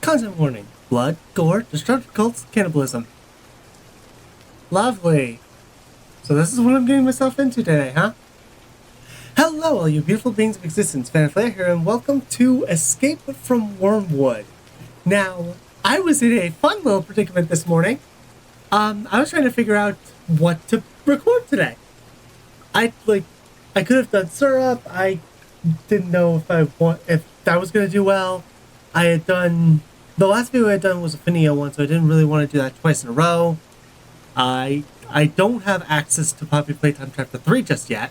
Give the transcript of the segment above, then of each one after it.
Content warning. Blood, gore, destructive cults, cannibalism. Lovely. So this is what I'm getting myself into today, huh? Hello, all you beautiful beings of existence. Fanflare here, and welcome to Escape from Wormwood. Now, I was in a fun little predicament this morning. I was trying to figure out what to record today. I could have done syrup. I didn't know if that was gonna do well. The last video I had done was a Finio one, so I didn't really want to do that twice in a row. I don't have access to Poppy Playtime Chapter 3 just yet.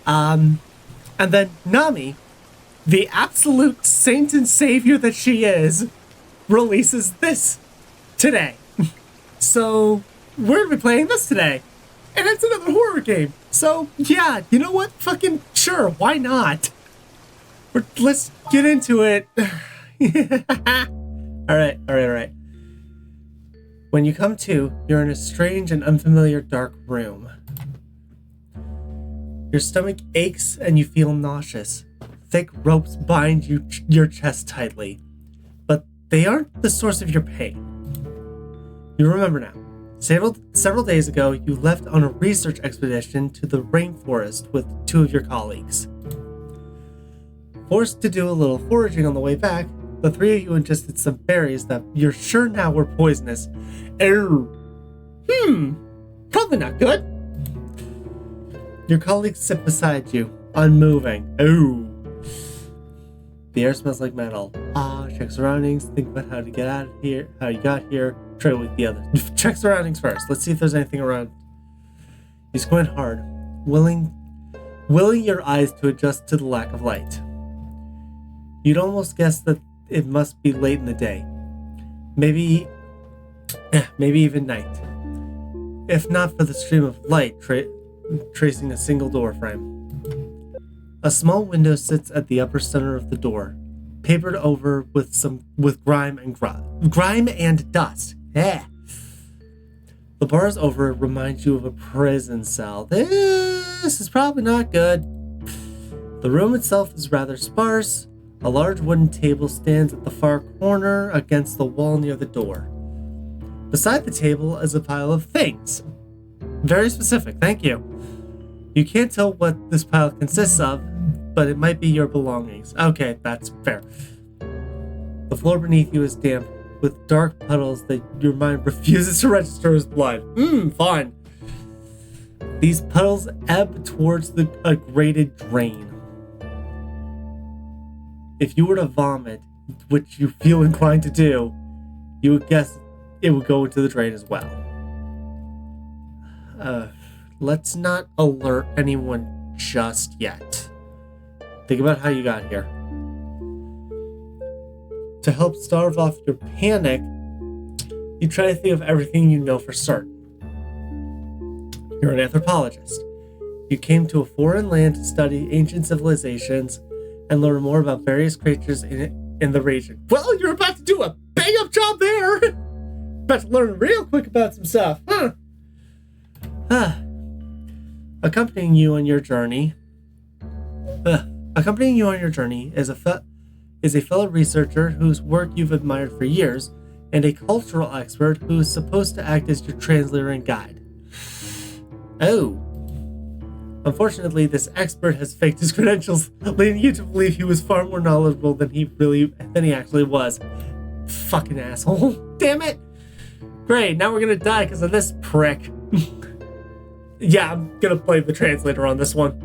And then Nami, the absolute saint and savior that she is, releases this today. So we're gonna be playing this today. And it's another horror game. So yeah, you know what? Fucking sure, why not? Let's get into it. Alright. When you come to, you're in a strange and unfamiliar dark room. Your stomach aches and you feel nauseous. Thick ropes bind your chest tightly, but they aren't the source of your pain. You remember now. Several days ago, you left on a research expedition to the rainforest with two of your colleagues. Forced to do a little foraging on the way back, the three of you ingested some berries that you're sure now were poisonous. Probably not good. Your colleagues sit beside you, unmoving. The air smells like metal. Check surroundings, think about how to get out of here, how you got here, try to wake the other. Check surroundings first. Let's see if there's anything around. You squint hard, willing your eyes to adjust to the lack of light. You'd almost guess that it must be late in the day. Maybe even night. If not for the stream of light tracing a single door frame. A small window sits at the upper center of the door, papered over with grime and dust. The bars over it remind you of a prison cell. This is probably not good. The room itself is rather sparse. A large wooden table stands at the far corner against the wall near the door. Beside the table is a pile of things. Very specific, thank you. You can't tell what this pile consists of, but it might be your belongings. Okay, that's fair. The floor beneath you is damp, with dark puddles that your mind refuses to register as blood. Fine. These puddles ebb towards a grated drain. If you were to vomit, which you feel inclined to do, you would guess it would go into the drain as well. Let's not alert anyone just yet. Think about how you got here. To help starve off your panic, you try to think of everything you know for certain. You're an anthropologist. You came to a foreign land to study ancient civilizations and learn more about various creatures in the region. Well, you're about to do a bang-up job there! About to learn real quick about some stuff, huh? Accompanying you on your journey is a fellow researcher whose work you've admired for years, and a cultural expert who is supposed to act as your translator and guide. Unfortunately, this expert has faked his credentials, leading you to believe he was far more knowledgeable than he actually was. Fucking asshole. Damn it! Great, now we're gonna die because of this prick. Yeah, I'm gonna play the translator on this one.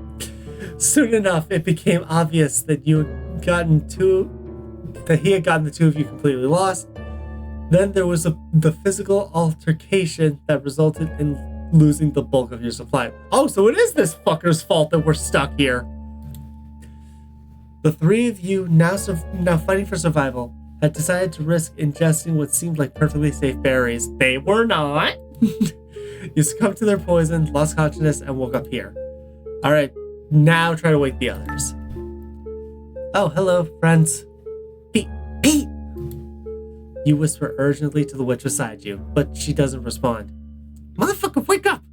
Soon enough, it became obvious that he had gotten the two of you completely lost. Then there was the physical altercation that resulted in losing the bulk of your supply. So it is this fucker's fault that we're stuck here. The three of you, now fighting for survival, had decided to risk ingesting what seemed like perfectly safe berries. They were not. You succumbed to their poison, lost consciousness, and woke up here. Alright, now try to wake the others. Oh, hello, friends. Pete! You whisper urgently to the witch beside you, but she doesn't respond. Motherfucker, wake up!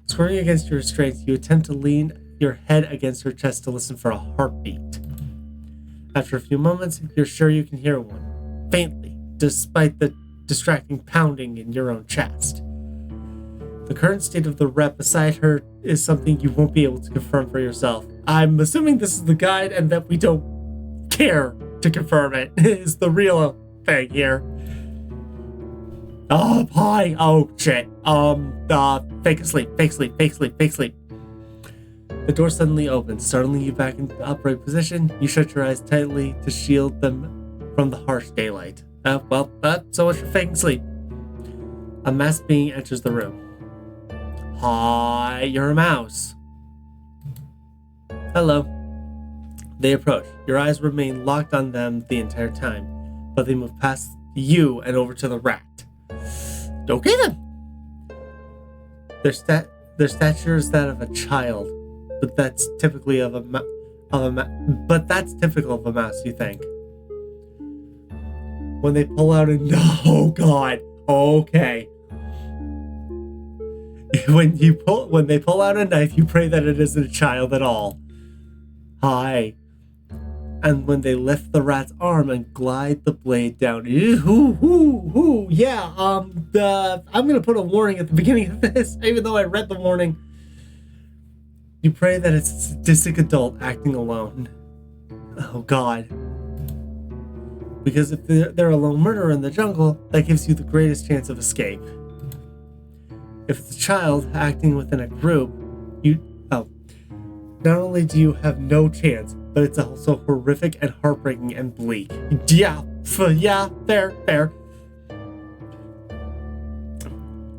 Squirming against your restraints, you attempt to lean your head against her chest to listen for a heartbeat. After a few moments, you're sure you can hear one. faintly, despite the distracting pounding in your own chest. The current state of the rep beside her is something you won't be able to confirm for yourself. I'm assuming this is the guide and that we don't care to confirm it is the real thing here. Oh, hi. Oh, shit. Fake asleep. The door suddenly opens, startling you back into upright position. You shut your eyes tightly to shield them from the harsh daylight. So much for faking sleep. A masked being enters the room. Hi, you're a mouse. Hello. They approach. Your eyes remain locked on them the entire time, but they move past you and over to the rat. Okay then. Their stature is that of a child, but that's typically but that's typical of a mouse, you think. When they pull out oh god. Okay. When they pull out a knife, you pray that it isn't a child at all. Hi. And when they lift the rat's arm and glide the blade down, yeah. I'm gonna put a warning at the beginning of this, even though I read the warning. You pray that it's a sadistic adult acting alone. Oh God. Because if they're a lone murderer in the jungle, that gives you the greatest chance of escape. If it's a child acting within a group, not only do you have no chance, but it's also horrific and heartbreaking and bleak. Yeah, fair.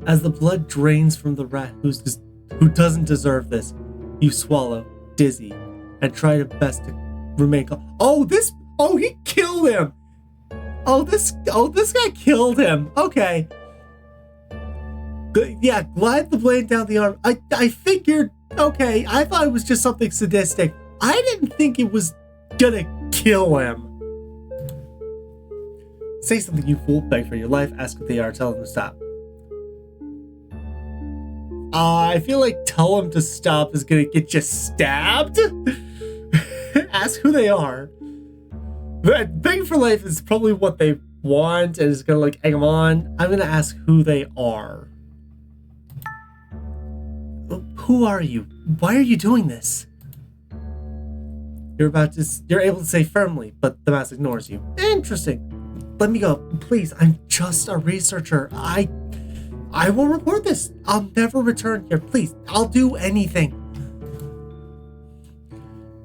As the blood drains from the rat who doesn't deserve this, you swallow, dizzy, and try your best to remain calm. He killed him! This guy killed him. Okay. Yeah, glide the blade down the arm. I figured, okay, I thought it was just something sadistic. I didn't think it was gonna kill him. Say something, you fool. Beg for your life. Ask what they are. Tell them to stop. I feel like tell them to stop is gonna get you stabbed. Ask who they are. But begging for life is probably what they want and is gonna egg them on. I'm gonna ask who they are. Who are you? Why are you doing this? You're able to say firmly, but the mouse ignores you. Interesting. Let me go, please. I'm just a researcher. I will report this. I'll never return here. Please, I'll do anything.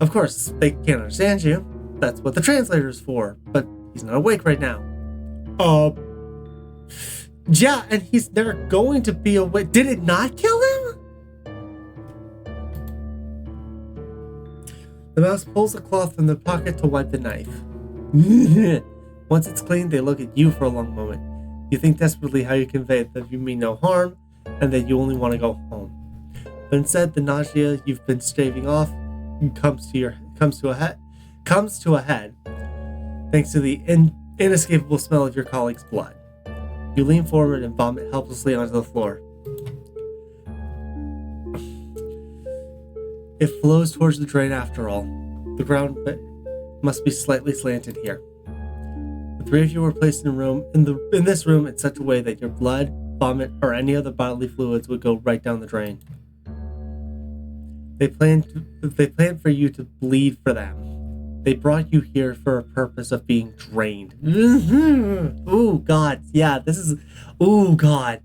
Of course, they can't understand you. That's what the translator is for. But he's not awake right now. Yeah, and he's never going to be awake. Did it not kill him? The mouse pulls a cloth from the pocket to wipe the knife. Once it's clean, they look at you for a long moment. You think desperately how you convey that you mean no harm and that you only want to go home. But instead, the nausea you've been staving off comes to a head thanks to the inescapable smell of your colleague's blood. You lean forward and vomit helplessly onto the floor. It flows towards the drain after all. The ground must be slightly slanted here. The three of you were placed in this room in such a way that your blood, vomit, or any other bodily fluids would go right down the drain. They planned for you to bleed for them. They brought you here for a purpose of being drained. Ooh, God. Yeah, this is... Ooh, God.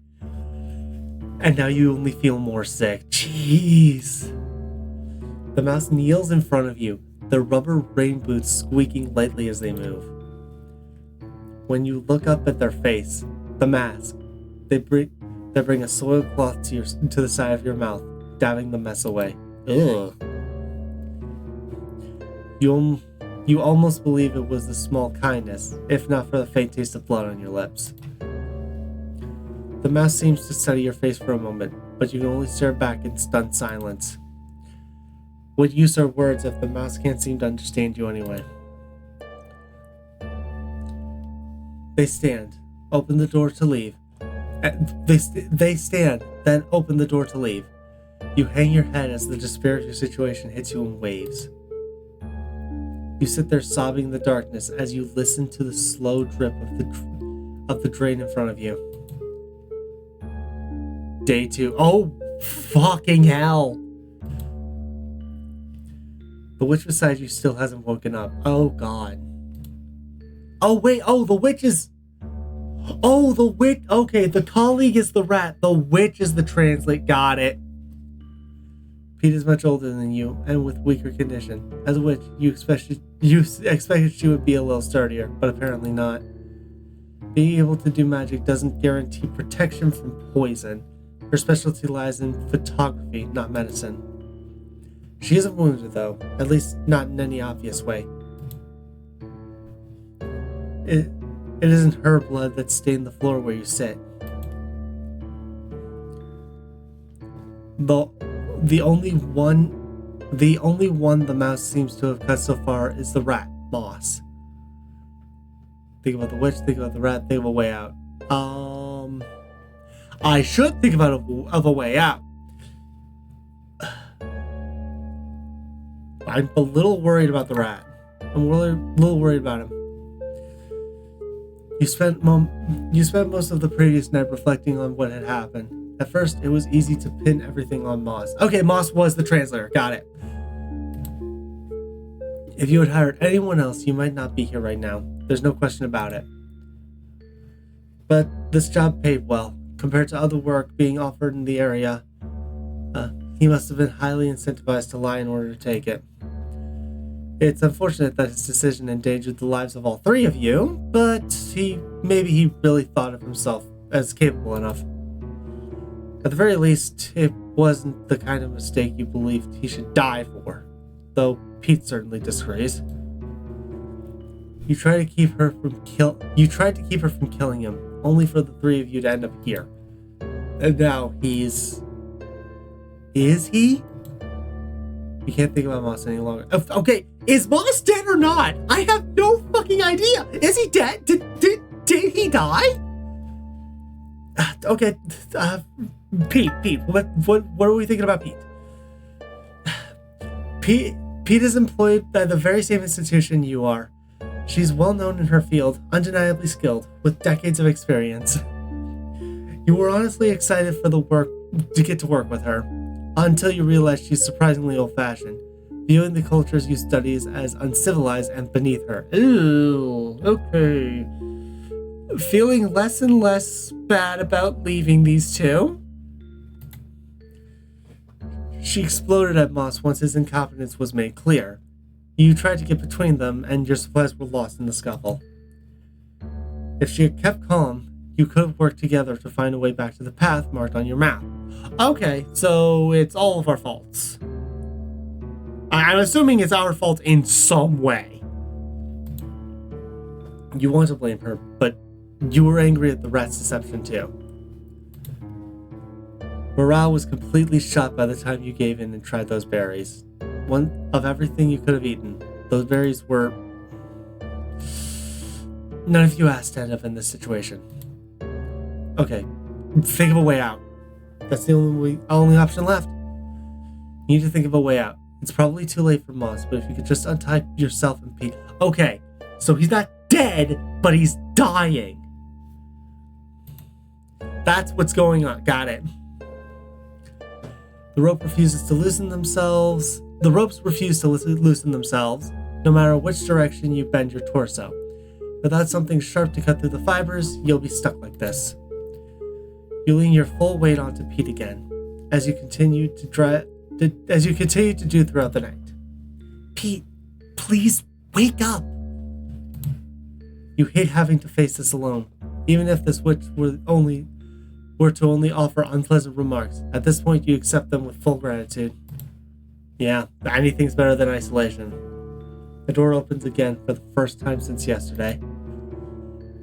And now you only feel more sick. Jeez. The mouse kneels in front of you, their rubber rain boots squeaking lightly as they move. When you look up at their face, the mask, they bring a soiled cloth to the side of your mouth, dabbing the mess away. Ugh. You almost believe it was a small kindness, if not for the faint taste of blood on your lips. The mouse seems to study your face for a moment, but you can only stare back in stunned silence. What use are words if the mouse can't seem to understand you anyway? They stand, open the door to leave. They stand, then open the door to leave. You hang your head as the despair of your situation hits you in waves. You sit there sobbing in the darkness as you listen to the slow drip of the drain in front of you. Day 2. Oh, fucking hell. The witch beside you still hasn't woken up. Oh, God. Oh, wait. Oh, the witch is... Oh, the witch... Okay, the colleague is the rat. The witch is the translate. Got it. Pete is much older than you and with weaker condition. As a witch, you expected she would be a little sturdier, but apparently not. Being able to do magic doesn't guarantee protection from poison. Her specialty lies in photography, not medicine. She isn't wounded, though, at least not in any obvious way. It isn't her blood that stained the floor where you sit. The only one the mouse seems to have cut so far is the rat, Moss. Think about the witch, think about the rat, think of a way out. I should think about a way out. I'm a little worried about the rat. I'm really a little worried about him. You spent most of the previous night reflecting on what had happened. At first, it was easy to pin everything on Moss. Okay, Moss was the translator. Got it. If you had hired anyone else, you might not be here right now. There's no question about it. But this job paid well. Compared to other work being offered in the area, he must have been highly incentivized to lie in order to take it. It's unfortunate that his decision endangered the lives of all three of you, but maybe he really thought of himself as capable enough. At the very least, it wasn't the kind of mistake you believed he should die for, though Pete certainly disagrees. You tried to keep her from killing him, only for the three of you to end up here. And now is he? You can't think about Moss any longer. Okay, is Moss dead or not? I have no fucking idea. Is he dead? Did he die? Okay, Pete, what are we thinking about Pete? Pete is employed by the very same institution you are. She's well known in her field, undeniably skilled, with decades of experience. You were honestly excited for to get to work with her, until you realized she's surprisingly old-fashioned, viewing the cultures you study as uncivilized and beneath her. Ooh, okay. Feeling less and less bad about leaving these two? She exploded at Moss once his incompetence was made clear. You tried to get between them, and your supplies were lost in the scuffle. If she had kept calm, you could have worked together to find a way back to the path marked on your map. Okay, so it's all of our faults. I'm assuming it's our fault in some way. You want to blame her, but you were angry at the rat's deception too. Morale was completely shot by the time you gave in and tried those berries. One of everything you could have eaten, those berries were... None of you asked to end up in this situation. Okay, think of a way out. That's the only option left. You need to think of a way out. It's probably too late for Moss, but if you could just untie yourself and Pete... Okay, so he's not dead, but he's dying. That's what's going on. Got it. The ropes refuse to loosen themselves, no matter which direction you bend your torso. Without something sharp to cut through the fibers, you'll be stuck like this. You lean your full weight onto Pete again, as you continue to do throughout the night. Pete, please wake up. You hate having to face this alone, even if this witch were to only offer unpleasant remarks. At this point, you accept them with full gratitude. Yeah, anything's better than isolation. The door opens again for the first time since yesterday.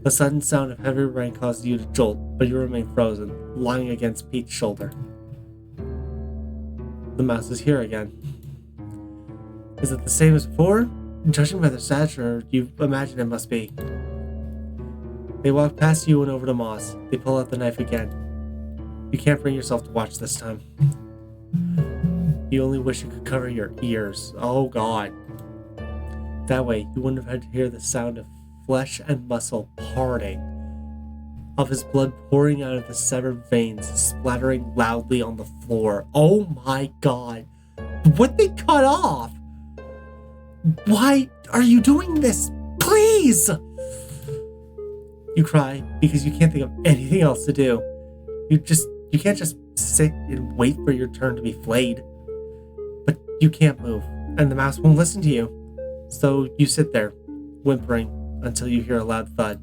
The sudden sound of heavy rain causes you to jolt, but you remain frozen, lying against Pete's shoulder. The mouse is here again. Is it the same as before? Judging by their stature, you imagine it must be. They walk past you and over to Moss. They pull out the knife again. You can't bring yourself to watch this time. You only wish you could cover your ears. Oh, God. That way, you wouldn't have had to hear the sound of flesh and muscle parting, of his blood pouring out of the severed veins, splattering loudly on the floor. Oh my god. What they cut off? Why are you doing this? Please! You cry because you can't think of anything else to do. You can't just sit and wait for your turn to be flayed. But you can't move, and the mouse won't listen to you. So you sit there, whimpering, until you hear a loud thud.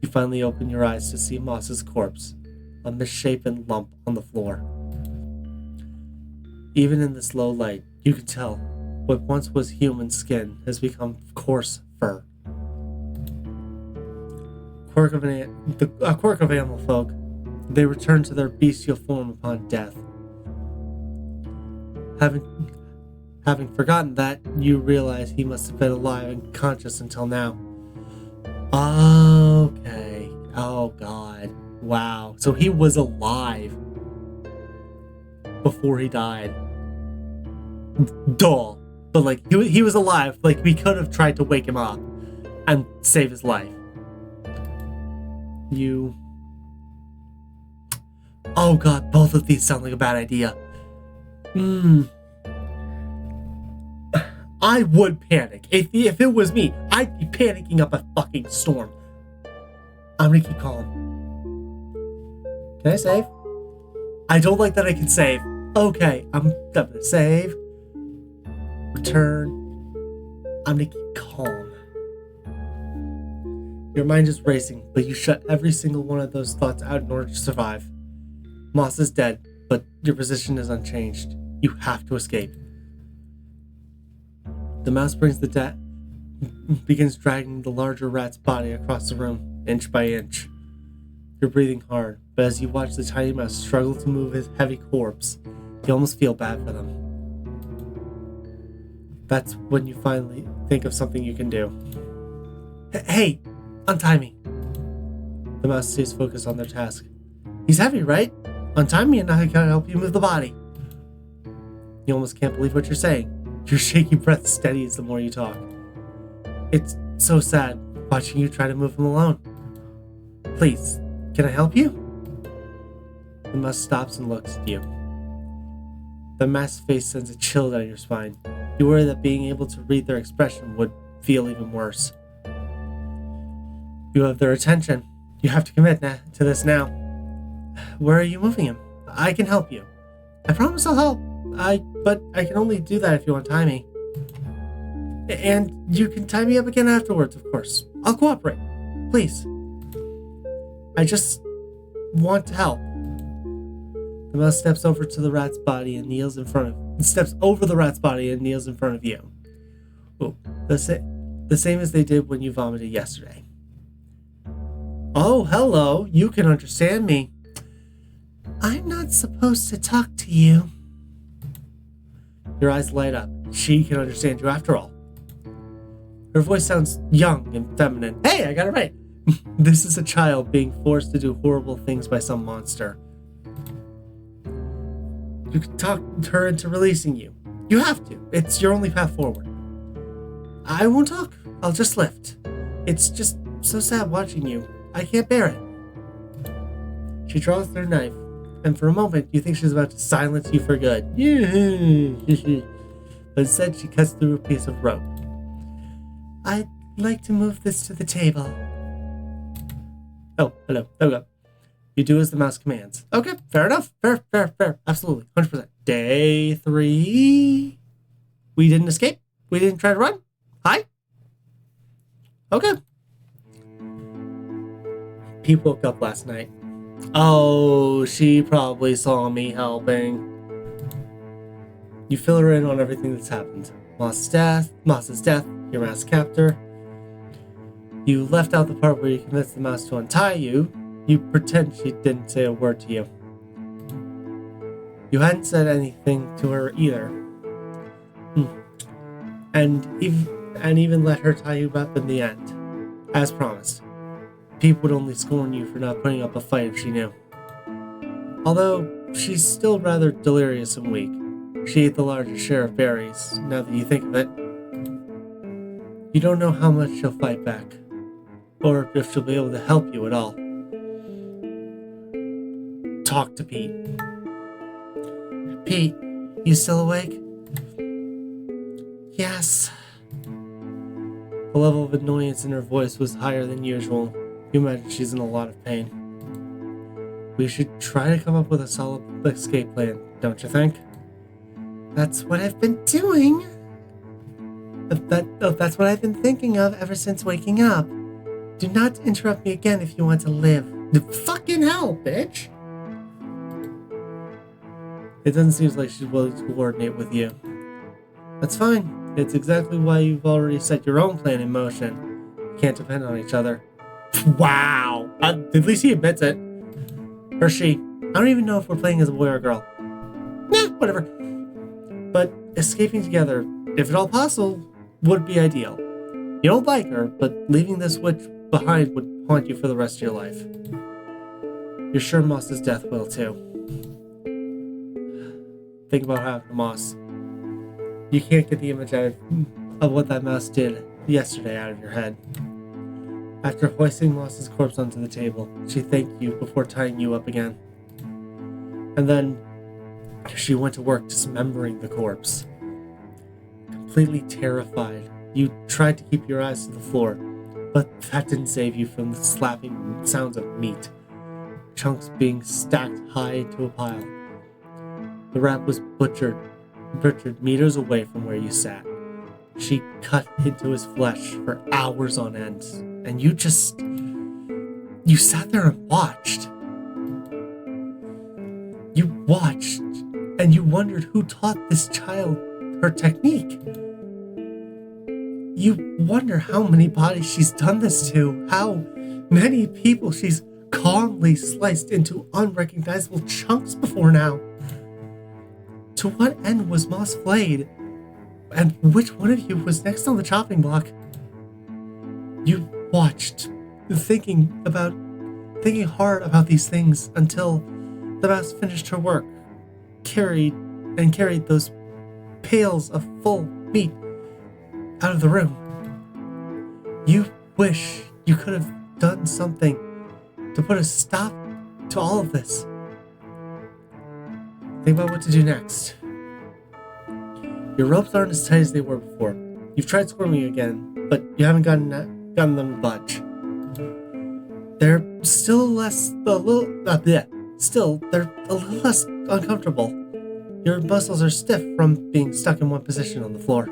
You finally open your eyes to see Moss's corpse, a misshapen lump on the floor. Even in this low light, you can tell what once was human skin has become coarse fur. A quirk of animal folk, they return to their bestial form upon death. Having forgotten that, you realize he must have been alive and conscious until now. Okay. Oh god. Wow. So he was alive before he died. Duh. But like, he was alive. Like, we could have tried to wake him up and save his life. Oh god, both of these sound like a bad idea. I would panic. If it was me, I'd be panicking up a fucking storm. I'm gonna keep calm. Can I save? I don't like that I can save. Okay, I'm gonna save. Return. I'm gonna keep calm. Your mind is racing, but you shut every single one of those thoughts out in order to survive. Moss is dead, but your position is unchanged. You have to escape. The mouse begins dragging the larger rat's body across the room, inch by inch. You're breathing hard, but as you watch the tiny mouse struggle to move his heavy corpse, you almost feel bad for them. That's when you finally think of something you can do. Hey, untie me. The mouse stays focused on their task. He's heavy, right? Untie me and I can help you move the body. You almost can't believe what you're saying. Your shaky breath steadies the more you talk. It's so sad watching you try to move him alone. Please, can I help you? The mouse stops and looks at you. The mask's face sends a chill down your spine. You worry that being able to read their expression would feel even worse. You have their attention. You have to commit to this now. Where are you moving him? I can help you. I promise I'll help. But I can only do that if you untie me. And you can tie me up again afterwards, of course. I'll cooperate. Please. I just want to help. The mouse steps over to the rat's body and kneels in front of you. Oh, the same as they did when you vomited yesterday. Oh, hello. You can understand me. I'm not supposed to talk to you. Your eyes light up. She can understand you after all. Her voice sounds young and feminine. Hey, I got it right. This is a child being forced to do horrible things by some monster. You can talk her into releasing you. You have to. It's your only path forward. I won't talk. I'll just lift. It's just so sad watching you. I can't bear it. She draws their knife, and for a moment you think she's about to silence you for good. But instead she cuts through a piece of rope. I'd like to move this to the table. Oh, hello. There we go. You do as the mouse commands. Okay, fair enough. Fair. Absolutely. 100%. Day 3. We didn't escape? We didn't try to run? Hi? Okay. Pete woke up last night. Oh, she probably saw me helping. You fill her in on everything that's happened. Moss's death, your mouse captor. You left out the part where you convinced the mouse to untie you. You pretend she didn't say a word to you. You hadn't said anything to her either. And even let her tie you up in the end. As promised. Pete would only scorn you for not putting up a fight if she knew. Although, she's still rather delirious and weak. She ate the largest share of berries, now that you think of it. You don't know how much she'll fight back, or if she'll be able to help you at all. Talk to Pete. Pete, you still awake? Yes. The level of annoyance in her voice was higher than usual. You imagine she's in a lot of pain. We should try to come up with a solid escape plan, don't you think? That's what I've been doing. That's what I've been thinking of ever since waking up. Do not interrupt me again if you want to live. Fucking hell, bitch! It doesn't seem like she's willing to coordinate with you. That's fine. It's exactly why you've already set your own plan in motion. You can't depend on each other. Wow! At least he admits it. Or she. I don't even know if we're playing as a boy or a girl. Nah, whatever. But escaping together, if at all possible, would be ideal. You don't like her, but leaving this witch behind would haunt you for the rest of your life. You're sure Moss's death will too. Think about what happened to Moss. You can't get the image of what that mouse did yesterday out of your head. After hoisting Moss's corpse onto the table, she thanked you before tying you up again. And then she went to work dismembering the corpse. Completely terrified, you tried to keep your eyes to the floor, but that didn't save you from the slapping sounds of meat, chunks being stacked high into a pile. The rat was butchered meters away from where you sat. She cut into his flesh for hours on end, and you sat there and watched. You watched, and you wondered who taught this child her technique. You wonder how many bodies she's done this to, how many people she's calmly sliced into unrecognizable chunks before now. To what end was Moss flayed? And which one of you was next on the chopping block? You watched, thinking hard about these things until the mouse finished her work, carried those pails of full meat out of the room. You wish you could have done something to put a stop to all of this. Think about what to do next. Your ropes aren't as tight as they were before. You've tried squirming again, but you haven't gotten them to budge. They're they're a little less uncomfortable. Your muscles are stiff from being stuck in one position on the floor.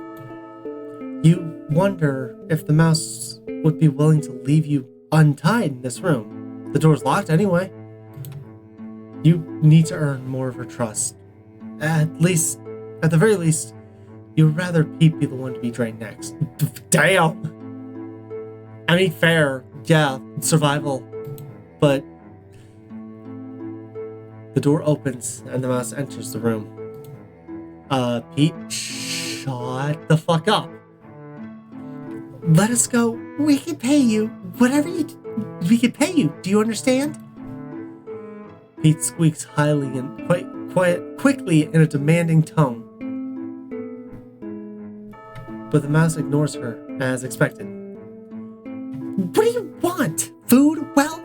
You wonder if the mouse would be willing to leave you untied in this room. The door's locked anyway. You need to earn more of her trust. At the very least, you'd rather Pete be the one to be drained next. Damn! I mean, fair. Yeah, survival. But the door opens and the mouse enters the room. Pete, shut the fuck up. Let us go. We can pay you. We can pay you. Do you understand? Pete squeaks highly and quickly in a demanding tone. But the mouse ignores her, as expected. What do you want? Food? Well,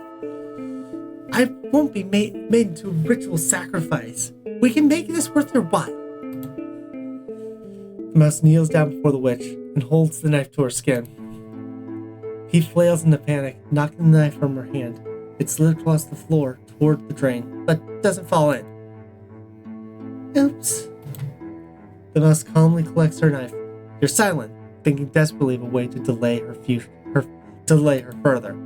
I won't be made into a ritual sacrifice. We can make this worth your while. The mouse kneels down before the witch and holds the knife to her skin. Pete flails in a panic, knocking the knife from her hand. It slid across the floor toward the drain, but doesn't fall in. Oops. The mouse calmly collects her knife. You're silent, thinking desperately of a way to delay her further.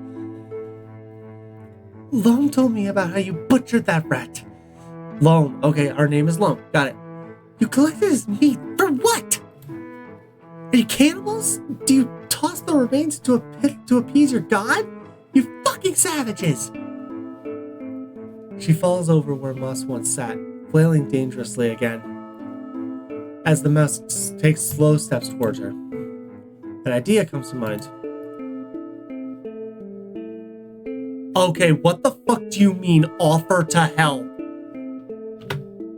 Loam told me about how you butchered that rat. Loam. Okay, our name is Loam. Got it. You collected his meat for what? Are you cannibals? Do you toss the remains into a pit to appease your god? You fucking savages! She falls over where Moss once sat, flailing dangerously again, as the mouse takes slow steps towards her. An idea comes to mind. Okay, what the fuck do you mean, offer to help?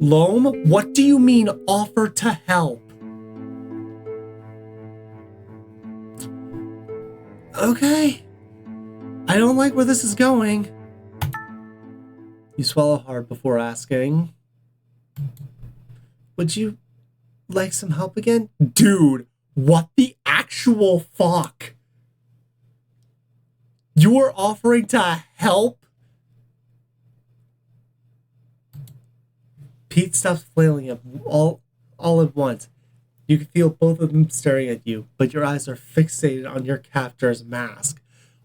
Loam, what do you mean, offer to help? Okay. I don't like where this is going. You swallow hard before asking, would you like some help again? Dude, what the actual fuck? You are offering to help? Pete stops flailing at all at once. You can feel both of them staring at you, but your eyes are fixated on your captor's mask.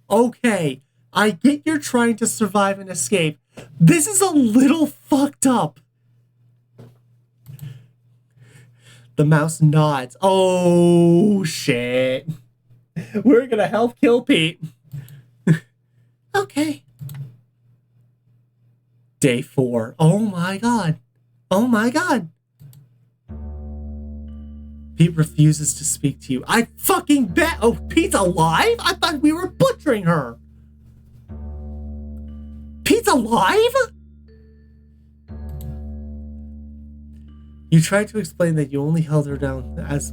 Okay, I get you're trying to survive and escape. This is a little fucked up. The mouse nods. Oh, shit. We're gonna help kill Pete. Okay. Day 4. Oh my god. Oh my god. Pete refuses to speak to you. I fucking bet. Oh, Pete's alive? I thought we were butchering her. Pete's alive? You tried to explain that you only held her down as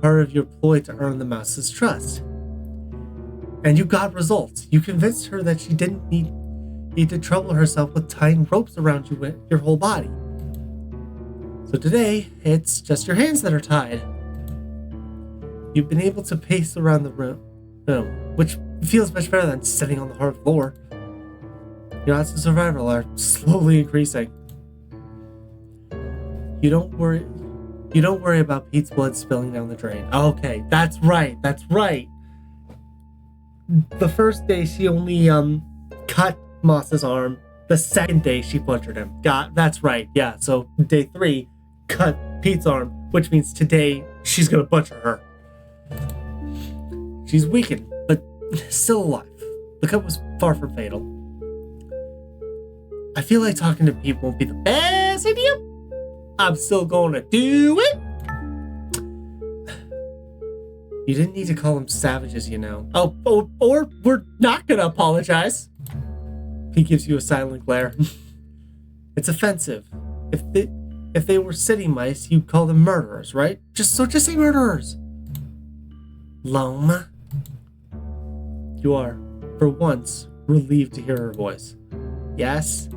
part of your ploy to earn the mouse's trust. And you got results. You convinced her that she didn't need to trouble herself with tying ropes around your whole body. So today, it's just your hands that are tied. You've been able to pace around the room, which feels much better than sitting on the hard floor. Your odds of survival are slowly increasing. You don't worry about Pete's blood spilling down the drain. Okay, that's right. The first day she only cut Moss's arm. The second day she butchered him. That's right. Yeah, so day 3, cut Pete's arm, which means today she's gonna butcher her. She's weakened, but still alive. The cut was far from fatal. I feel like talking to Pete won't be the best idea. I'm still gonna do it. You didn't need to call them savages, you know. Oh, or we're not gonna apologize. He gives you a silent glare. It's offensive. If they were city mice, you'd call them murderers, right? Just say murderers. Loam. You are, for once, relieved to hear her voice. Yes?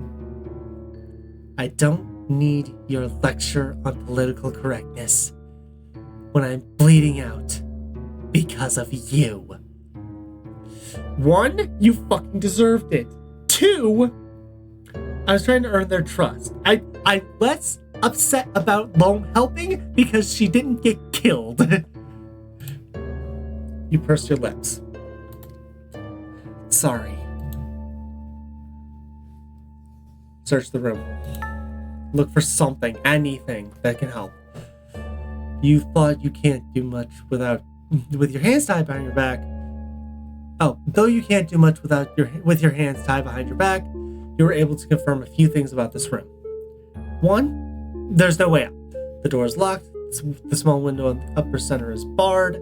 I don't need your lecture on political correctness when I'm bleeding out because of you. 1, you fucking deserved it. 2, I was trying to earn their trust. I'm less upset about Loam helping because she didn't get killed. You pursed your lips. Sorry. Search the room. Look for something, anything that can help. You thought you can't do much with your hands tied behind your back. Oh, though you can't do much with your hands tied behind your back, you were able to confirm a few things about this room. 1, there's no way out. The door is locked, the small window in the upper center is barred,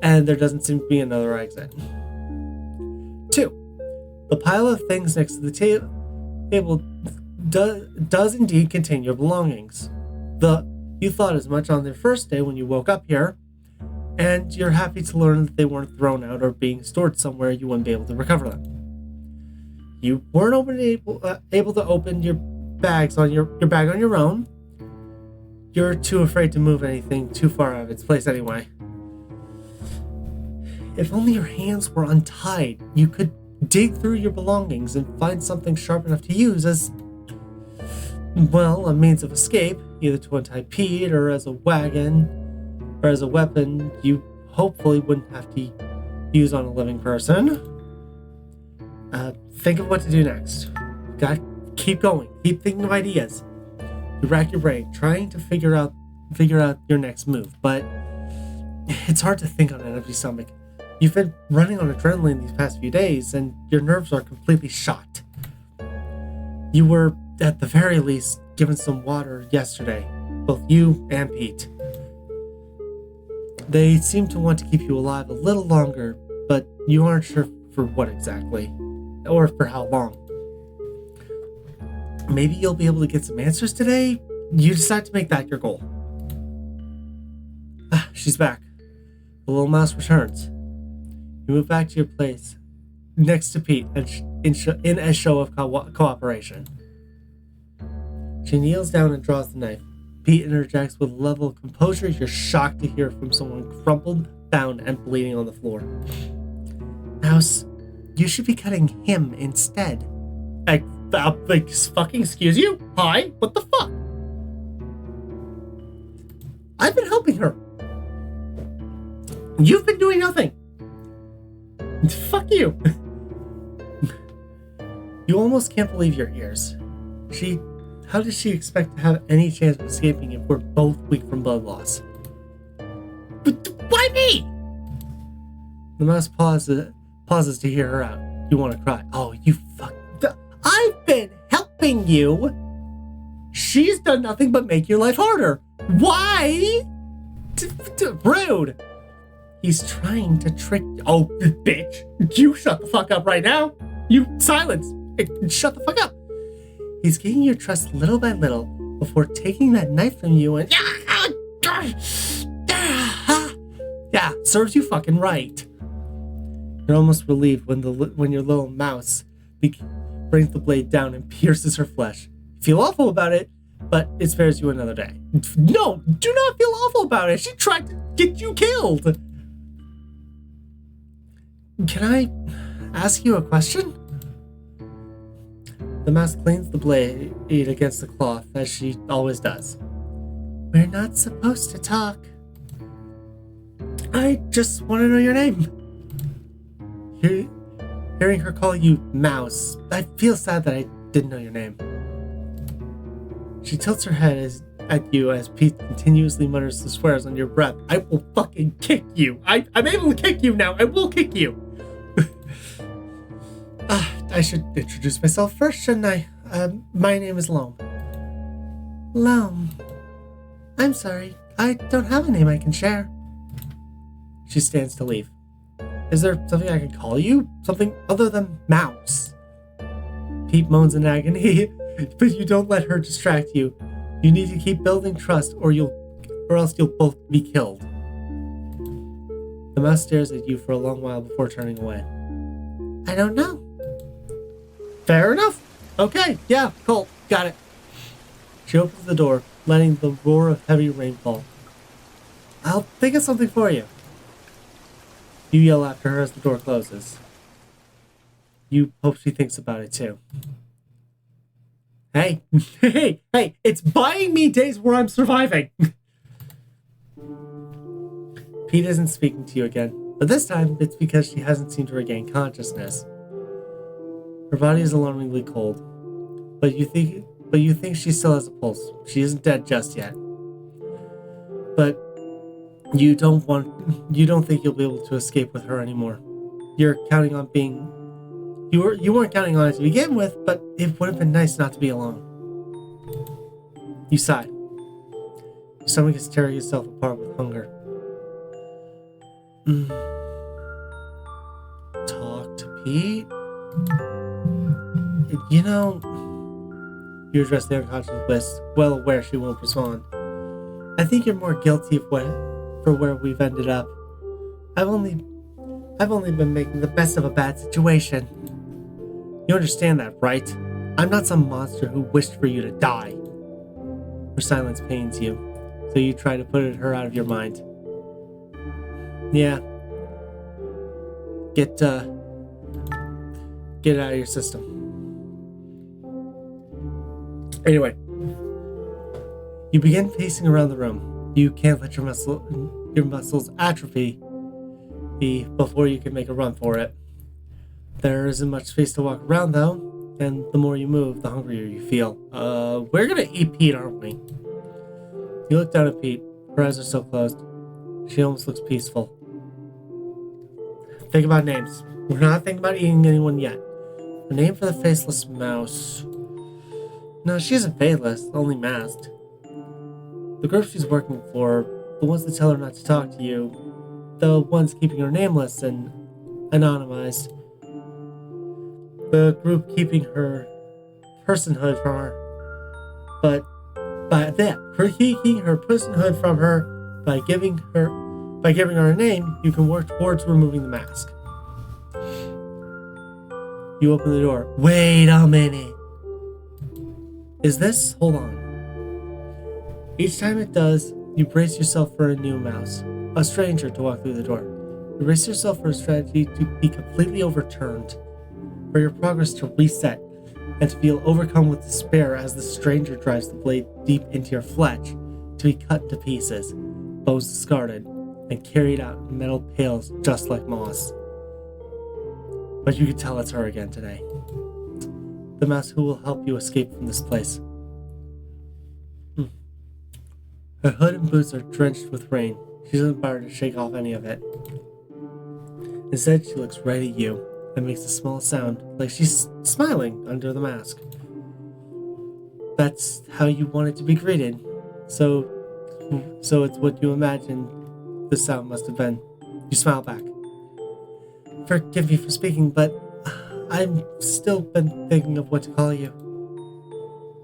and there doesn't seem to be another exit. 2, the pile of things next to the table does indeed contain your belongings. You thought as much on their first day when you woke up here, and you're happy to learn that they weren't thrown out or being stored somewhere you wouldn't be able to recover them. You weren't able to open your bag on your own. You're too afraid to move anything too far out of its place anyway. If only your hands were untied, you could dig through your belongings and find something sharp enough to use as, well, a means of escape, either to untie Pete or as a weapon you hopefully wouldn't have to use on a living person. Think of what to do next. Keep going. Keep thinking of ideas. You rack your brain, trying to figure out your next move, but it's hard to think on an empty stomach. You've been running on adrenaline these past few days, and your nerves are completely shot. You were, at the very least, given some water yesterday, both you and Pete. They seem to want to keep you alive a little longer, but you aren't sure for what exactly, or for how long. Maybe you'll be able to get some answers today? You decide to make that your goal. She's back. The little mouse returns. You You move back to your place next to Pete and in a show of cooperation. She kneels down and draws the knife. Pete interjects with a level of composure you're shocked to hear from someone crumpled, bound, and bleeding on the floor. Mouse, you should be cutting him instead. Fucking excuse you? Hi? What the fuck? I've been helping her. You've been doing nothing. Fuck you. You almost can't believe your ears. How does she expect to have any chance of escaping if we're both weak from blood loss? But why me? The mouse pauses to hear her out. You want to cry. Oh, you fuck. I've been helping you. She's done nothing but make your life harder. Why? Rude. He's trying to trick. Oh, bitch. You shut the fuck up right now. You silence. Shut the fuck up. He's gaining your trust little by little before taking that knife from you and... Yeah, serves you fucking right. You're almost relieved when your little mouse brings the blade down and pierces her flesh. You feel awful about it, but it spares you another day. No, do not feel awful about it. She tried to get you killed. Can I ask you a question? The mouse cleans the blade against the cloth, as she always does. We're not supposed to talk. I just want to know your name. Hearing her call you Mouse, I feel sad that I didn't know your name. She tilts her head at you as Pete continuously mutters the swears on your breath. I will fucking kick you. I'm able to kick you now. I will kick you. I should introduce myself first, shouldn't I? My name is Loam. Loam. I'm sorry. I don't have a name I can share. She stands to leave. Is there something I can call you? Something other than Mouse? Pete moans in agony, but you don't let her distract you. You need to keep building trust or else you'll both be killed. The mouse stares at you for a long while before turning away. I don't know. Fair enough. Okay, yeah, cool. Got it. She opens the door, letting the roar of heavy rain fall. I'll think of something for you. You yell after her as the door closes. You hope she thinks about it too. Hey, hey, it's buying me days where I'm surviving. Pete isn't speaking to you again, but this time it's because she hasn't seemed to regain consciousness. Her body is alarmingly cold, but you think she still has a pulse. She isn't dead just yet. But you don't think you'll be able to escape with her anymore. You're counting on being... You weren't counting on it to begin with, but it would have been nice not to be alone. You sigh. Your stomach is tearing itself apart with hunger. Talk to Pete? You know... You address the unconscious Bliss, well aware she won't respond. I think you're more guilty for where we've ended up. I've only been making the best of a bad situation. You understand that, right? I'm not some monster who wished for you to die. Her silence pains you, so you try to put her out of your mind. Yeah. Get it out of your system. Anyway, you begin pacing around the room. You can't let your muscles atrophy before you can make a run for it. There isn't much space to walk around though, and the more you move, the hungrier you feel. We're gonna eat Pete, aren't we? You look down at Pete. Her eyes are still closed. She almost looks peaceful. Think about names. We're not thinking about eating anyone yet. A name for the faceless mouse. No, she isn't faceless, only masked. The group she's working for, the ones that tell her not to talk to you, the ones keeping her nameless and anonymized, the group keeping her personhood from her, keeping her personhood from her by giving her a name, you can work towards removing the mask. You open the door. Wait a minute. Is this? Hold on. Each time it does, you brace yourself for a new mouse, a stranger to walk through the door. You brace yourself for a strategy to be completely overturned, for your progress to reset, and to feel overcome with despair as the stranger drives the blade deep into your flesh, to be cut into pieces, bones discarded, and carried out in metal pails just like moss. But you can tell it's her again today. The mouse who will help you escape from this place. Her hood and boots are drenched with rain. She doesn't bother to shake off any of it. Instead, she looks right at you and makes a small sound, like she's smiling under the mask. That's how you wanted to be greeted. So it's what you imagine the sound must have been. You smile back. Forgive me for speaking, but I've still been thinking of what to call you.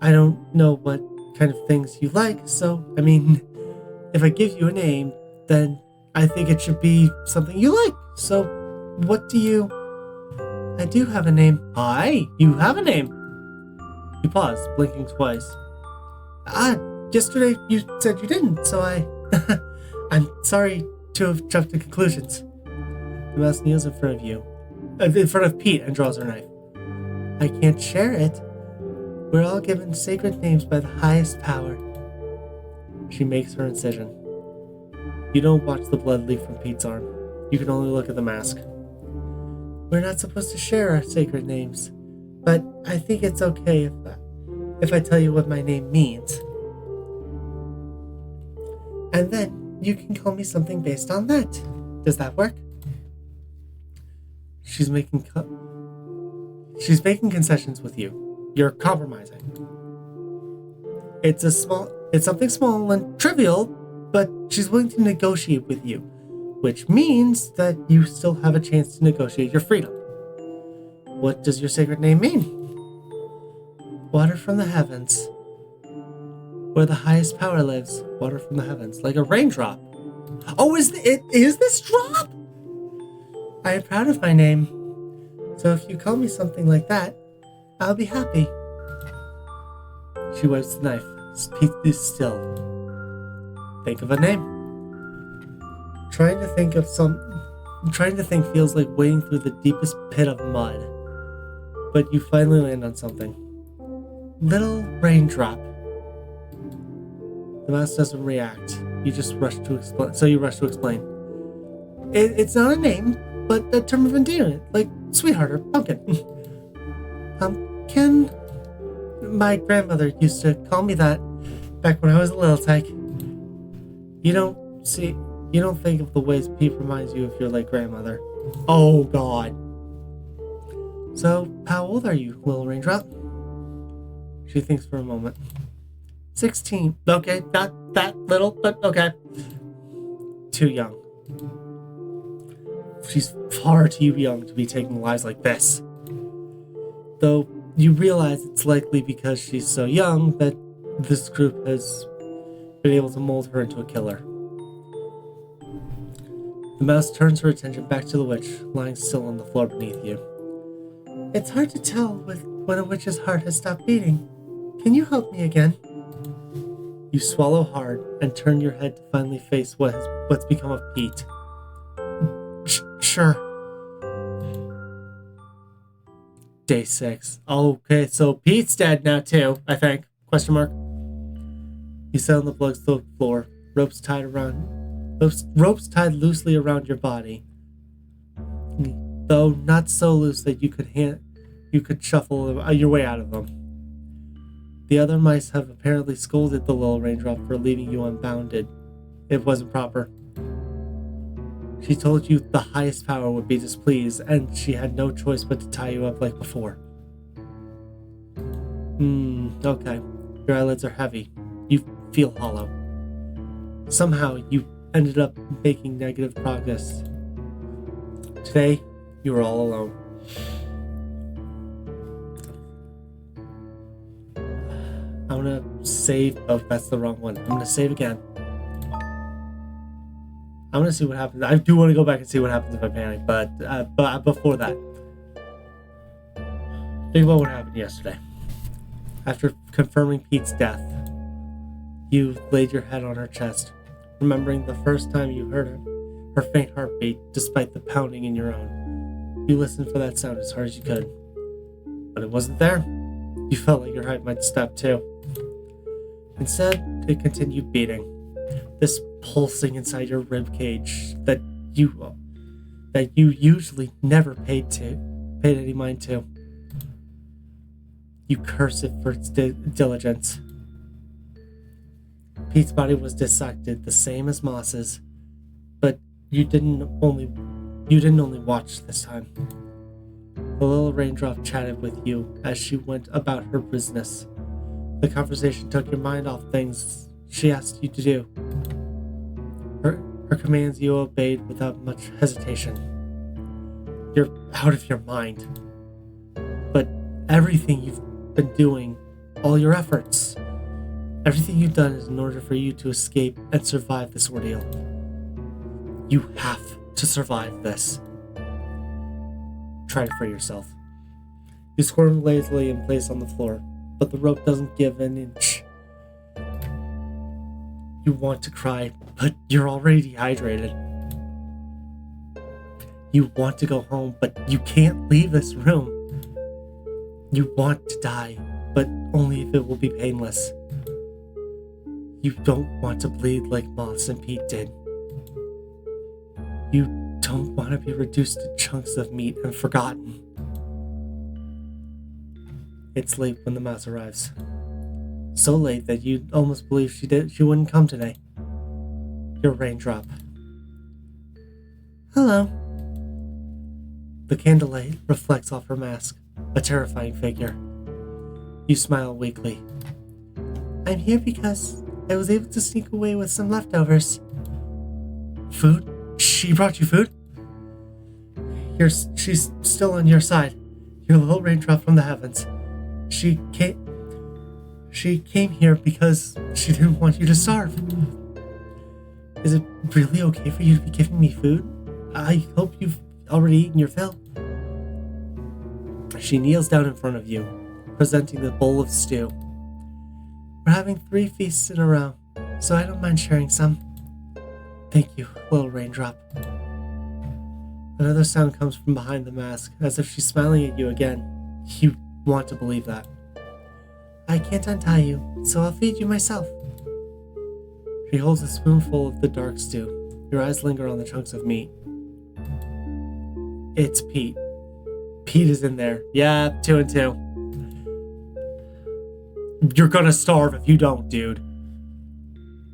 I don't know what kind of things you like, so, I mean, if I give you a name, then I think it should be something you like. So, what do you... I do have a name. Hi, you have a name. You pause, blinking twice. Yesterday you said you didn't, so I'm sorry to have jumped to conclusions. The mouse kneels in front of you, in front of Pete, and draws her knife. I can't share it. We're all given sacred names by the highest power. She makes her incision. You don't watch the blood leak from Pete's arm. You can only look at the mask. We're not supposed to share our sacred names, but I think it's okay if I tell you what my name means. And then you can call me something based on that. Does that work? She's making concessions with you. You're compromising. It's something small and trivial, but she's willing to negotiate with you, which means that you still have a chance to negotiate your freedom. What does your sacred name mean? Water from the heavens. Where the highest power lives. Water from the heavens. Like a raindrop. Oh, is this drop? I am proud of my name. So if you call me something like that, I'll be happy. She wipes the knife. Pete is still. Think of a name. Trying to think feels like wading through the deepest pit of mud. But you finally land on something. Little raindrop. The mouse doesn't react. You rush to explain. It's not a name, but a term of endearment, like sweetheart or pumpkin. Pumpkin? My grandmother used to call me that back when I was a little tyke. You don't think of the ways Pete reminds you of your late grandmother. Oh, God. So, how old are you, little raindrop? She thinks for a moment. 16. Okay, not that little, but okay. Too young. She's far too young to be taking lives like this. Though you realize it's likely because she's so young that this group has been able to mold her into a killer. The mouse turns her attention back to the witch, lying still on the floor beneath you. It's hard to tell when a witch's heart has stopped beating. Can you help me again? You swallow hard and turn your head to finally face what's become of Pete. Sure. Day 6. Okay, so Pete's dead now too, I think. Question mark. You sit on the blood-soaked floor, ropes tied loosely around your body. Though not so loose that you could shuffle your way out of them. The other mice have apparently scolded the little raindrop for leaving you unbounded. It wasn't proper. She told you the highest power would be displeased, and she had no choice but to tie you up like before. Okay. Your eyelids are heavy. You feel hollow. Somehow, you ended up making negative progress. Today, you are all alone. I'm gonna save. Oh, that's the wrong one. I'm gonna save again. I'm gonna see what happens. I do want to go back and see what happens if I panic, but before that, think about what happened yesterday. After confirming Pete's death, you laid your head on her chest, remembering the first time you heard her faint heartbeat despite the pounding in your own. You listened for that sound as hard as you could, but it wasn't there. You felt like your heart might stop too. Instead, it continued beating, this pulsing inside your rib cage that you usually never paid any mind to. You curse it for its diligence. Pete's body was dissected the same as Moss's, but you didn't only watch this time. The little raindrop chatted with you as she went about her business. The conversation took your mind off things she asked you to do. Her commands you obeyed without much hesitation. You're out of your mind. But everything you've been doing, all your efforts, everything you've done is in order for you to escape and survive this ordeal. You have to survive this. Try to free yourself. You squirm lazily in place on the floor, but the rope doesn't give an inch. You want to cry, but you're already dehydrated. You want to go home, but you can't leave this room. You want to die, but only if it will be painless. You don't want to bleed like Moss and Pete did. You don't want to be reduced to chunks of meat and forgotten. It's late when the mouse arrives. So late that you almost believe she wouldn't come today. Your raindrop. Hello. The candlelight reflects off her mask, a terrifying figure. You smile weakly. I'm here because I was able to sneak away with some leftovers. Food? She brought you food? She's still on your side. Your little raindrop from the heavens. She came here because she didn't want you to starve. Is it really okay for you to be giving me food? I hope you've already eaten your fill. She kneels down in front of you, presenting the bowl of stew. We're having 3 feasts in a row, so I don't mind sharing some. Thank you, little raindrop. Another sound comes from behind the mask, as if she's smiling at you again. You want to believe that. I can't untie you, so I'll feed you myself. She holds a spoonful of the dark stew. Your eyes linger on the chunks of meat. It's Pete. Pete is in there. Yeah, 2 and 2. You're gonna starve if you don't, dude.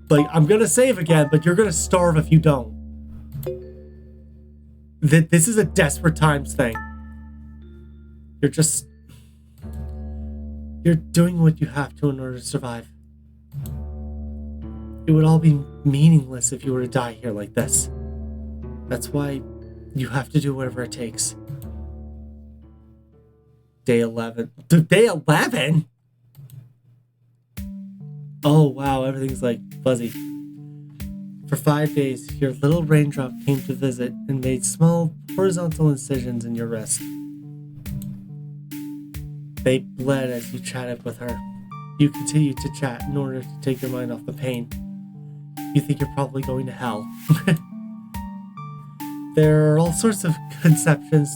Like, I'm gonna save again, but you're gonna starve if you don't. This is a desperate times thing. You're doing what you have to in order to survive. It would all be meaningless if you were to die here like this. That's why you have to do whatever it takes. Day 11. Day 11? Oh, wow, everything's like fuzzy. For 5 days, your little raindrop came to visit and made small horizontal incisions in your wrist. They bled as you chatted with her. You continued to chat in order to take your mind off the pain. You think you're probably going to hell. There are all sorts of conceptions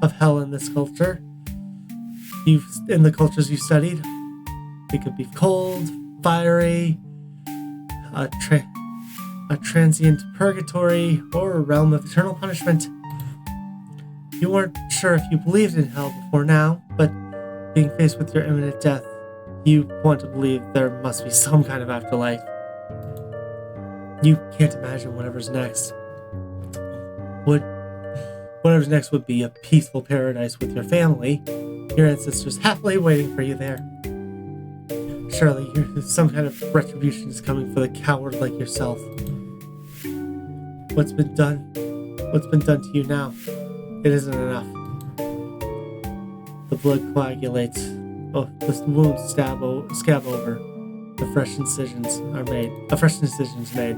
of hell in this culture. In the cultures you studied. It could be cold, fiery, a transient purgatory, or a realm of eternal punishment. You weren't sure if you believed in hell before now, but being faced with your imminent death, you want to believe there must be some kind of afterlife. You can't imagine whatever's next. Whatever's next would be a peaceful paradise with your family, your ancestors happily waiting for you there. Surely some kind of retribution is coming for the coward like yourself. What's been done to you now? It isn't enough. The blood coagulates. Oh, the wounds scab over. A fresh incision's made.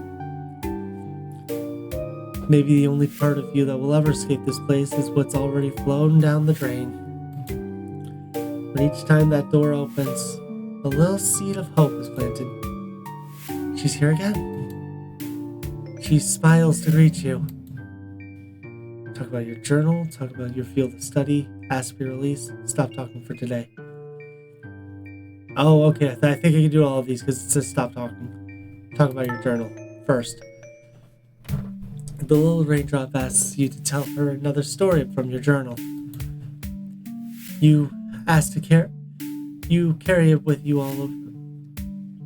Maybe the only part of you that will ever escape this place is what's already flown down the drain. But each time that door opens, a little seed of hope is planted. She's here again. She smiles to greet you. Talk about your journal, talk about your field of study, ask for your release, stop talking for today. Oh, okay, I think I can do all of these because it says stop talking. Talk about your journal first. The little raindrop asks you to tell her another story from your journal. You ask to carry it with you on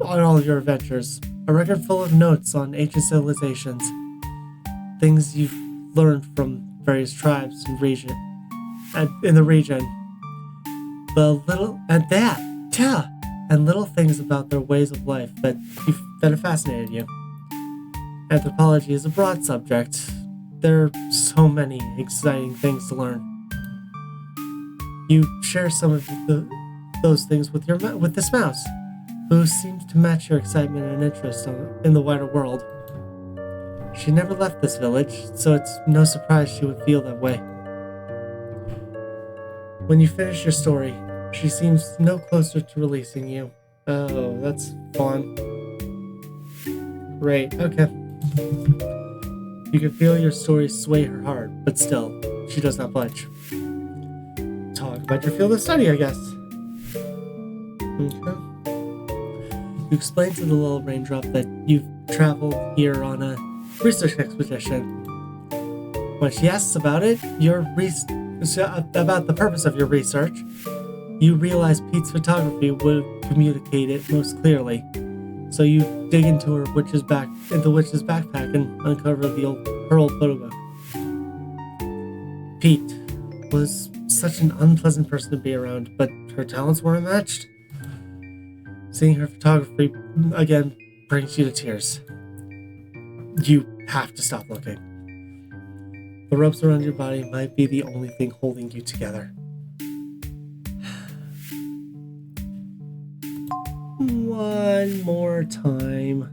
all of your adventures. A record full of notes on ancient civilizations, things you've learned from various tribes and in the region. And little things about their ways of life that have fascinated you. Anthropology is a broad subject. There are so many exciting things to learn. You share some of those things with this mouse, who seems to match your excitement and interest in the wider world. She never left this village, so it's no surprise she would feel that way. When you finish your story, she seems no closer to releasing you. Oh, that's fun. Great, okay. You can feel your story sway her heart, but still, she does not budge. Talk about your field of study, I guess. Okay. You explain to the little raindrop that you've traveled here on a research expedition. When she asks about it, about the purpose of your research, you realize Pete's photography would communicate it most clearly. So you dig into the witch's backpack and uncover her old photo book. Pete was such an unpleasant person to be around, but her talents were unmatched. Seeing her photography again brings you to tears. You have to stop looking. The ropes around your body might be the only thing holding you together. One more time.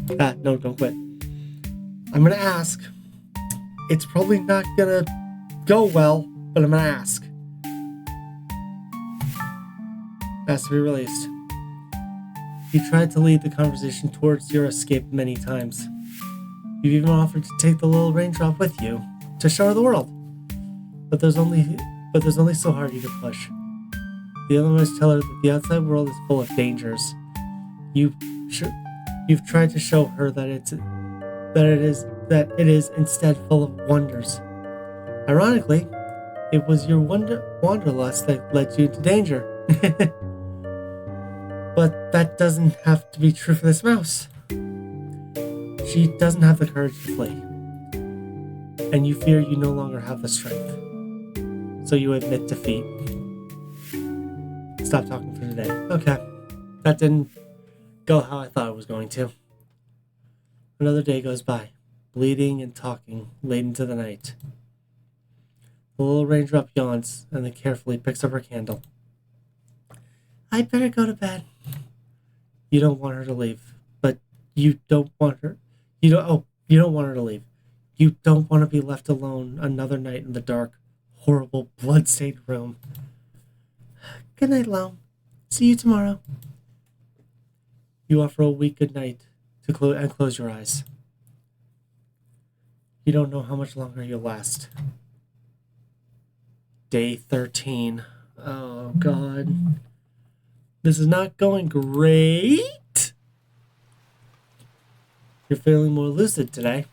No, don't quit. I'm gonna ask. It's probably not gonna go well, but I'm gonna ask. Has to be released. You tried to lead the conversation towards your escape many times. You've even offered to take the little raindrop with you to show her the world. But there's only so hard you can push. The other must tell her that the outside world is full of dangers. You've tried to show her that it is instead full of wonders. Ironically, it was your wanderlust that led you into danger. But that doesn't have to be true for this mouse. She doesn't have the courage to flee. And you fear you no longer have the strength. So you admit defeat. Stop talking for today. Okay. That didn't go how I thought it was going to. Another day goes by, bleeding and talking late into the night. The little raindrop yawns and then carefully picks up her candle. I'd better go to bed. You don't want her to leave, but you don't want her. You don't want her to leave. You don't want to be left alone another night in the dark, horrible, blood-stained room. Good night, Lo. See you tomorrow. You offer a weak good night to close your eyes. You don't know how much longer you'll last. Day 13. Oh, God. This is not going great. You're feeling more lucid today.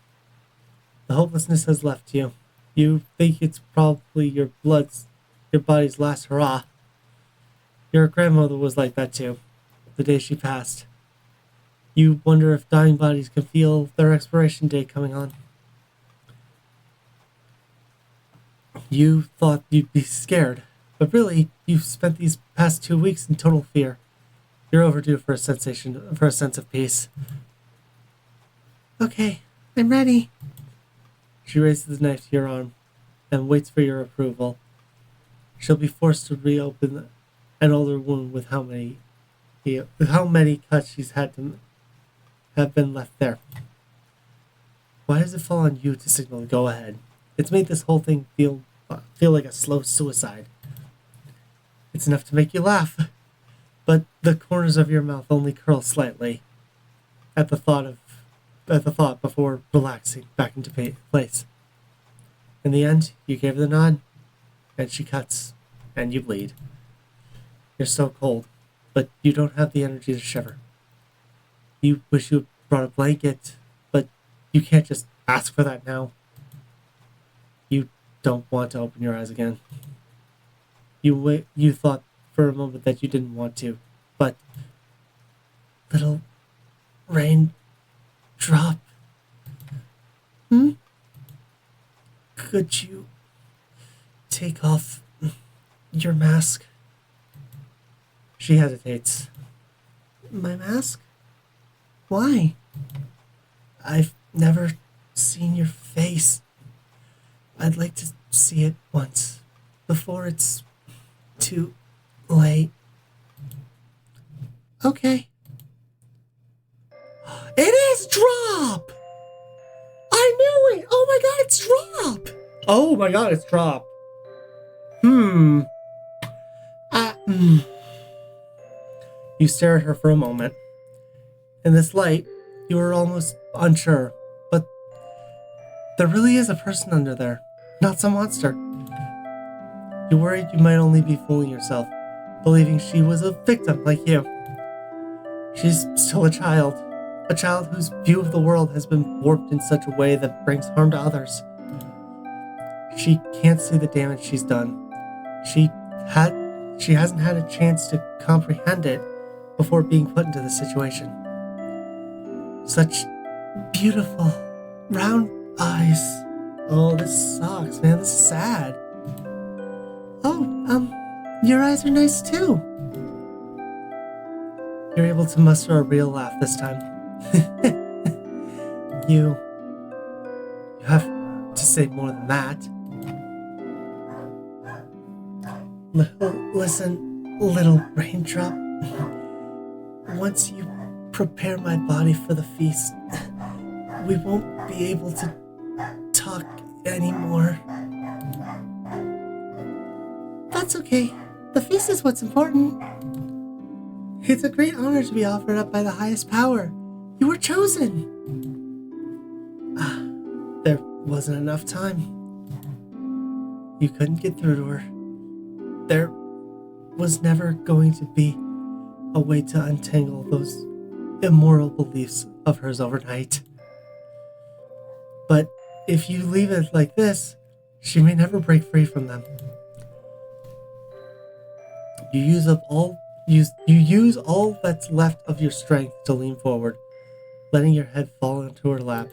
The hopelessness has left you. You think it's probably your body's last hurrah. Your grandmother was like that too, the day she passed. You wonder if dying bodies can feel their expiration date coming on. You thought you'd be scared, but really, you've spent these past 2 weeks in total fear. You're overdue for a sense of peace. Okay, I'm ready. She raises the knife to your arm and waits for your approval. She'll be forced to reopen an older wound with how many cuts she's had to have been left there. Why does it fall on you to signal to go ahead? It's made this whole thing feel like a slow suicide. It's enough to make you laugh, but the corners of your mouth only curl slightly at the thought before relaxing back into place. In the end, you gave her the nod, and she cuts, and you bleed. You're so cold, but you don't have the energy to shiver. You wish you brought a blanket, but you can't just ask for that now. You don't want to open your eyes again. You thought for a moment that you didn't want to, but little rain drop. Could you take off your mask? She hesitates. My mask? Why? I've never seen your face. I'd like to see it once, before it's too late. Okay. It is Drop! I knew it! Oh my god, it's Drop! Oh my god, it's Drop. You stare at her for a moment. In this light, you are almost unsure, but there really is a person under there, not some monster. You worried you might only be fooling yourself, believing she was a victim like you. She's still a child whose view of the world has been warped in such a way that brings harm to others. She can't see the damage she's done. She hasn't had a chance to comprehend it before being put into this situation. Such beautiful, round eyes. Oh, this sucks, man. This is sad. Oh, your eyes are nice too. You're able to muster a real laugh this time. You have to say more than that. Listen, little raindrop. Once you prepare my body for the feast, we won't be able to talk anymore. That's okay. The feast is what's important. It's a great honor to be offered up by the highest power. You were chosen. There wasn't enough time. You couldn't get through to her. There was never going to be a way to untangle those immoral beliefs of hers overnight. But if you leave it like this, she may never break free from them. You use all that's left of your strength to lean forward, letting your head fall into her lap.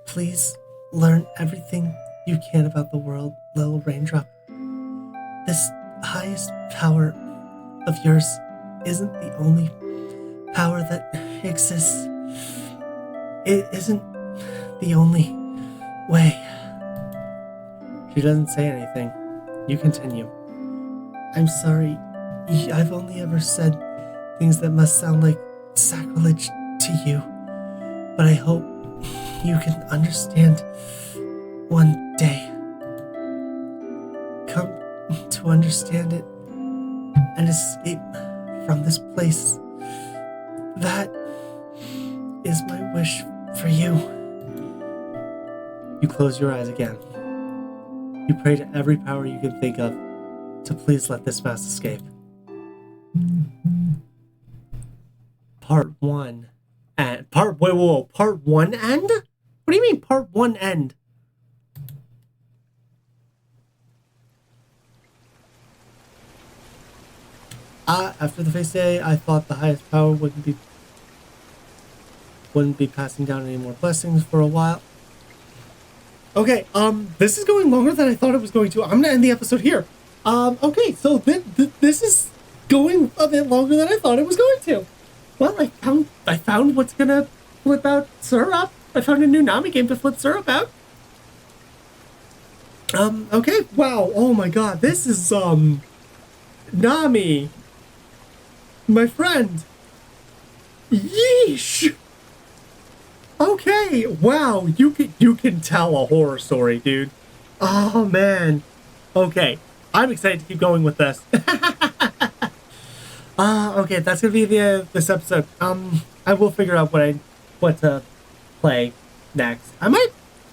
Please learn everything you can about the world, little raindrop. This highest power of yours isn't the only power that exists. It isn't the only way. She doesn't say anything. You continue. I'm sorry. I've only ever said things that must sound like sacrilege to you. But I hope you can understand one day. Come to understand it and escape from this place. That is my wish for you. You close your eyes again. You pray to every power you can think of to please let this mass escape. Part 1 and part one end? What do you mean part 1 end? After the feast day, I thought the highest power wouldn't be passing down any more blessings for a while. Okay, this is going longer than I thought it was going to. I'm gonna end the episode here. Okay, so this is going a bit longer than I thought it was going to. Well, I found what's gonna flip out syrup. I found a new Nami game to flip syrup out. Okay, wow, oh my god, this is, Nami. My friend. Yeesh. Okay, wow, you can tell a horror story, dude. Oh man. Okay, I'm excited to keep going with this. Okay, that's gonna be the this episode. I will figure out what to play next. I might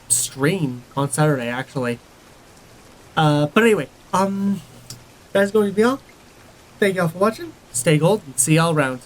stream on Saturday actually. But anyway, that's going to be all. Thank y'all for watching. Stay gold and see y'all around.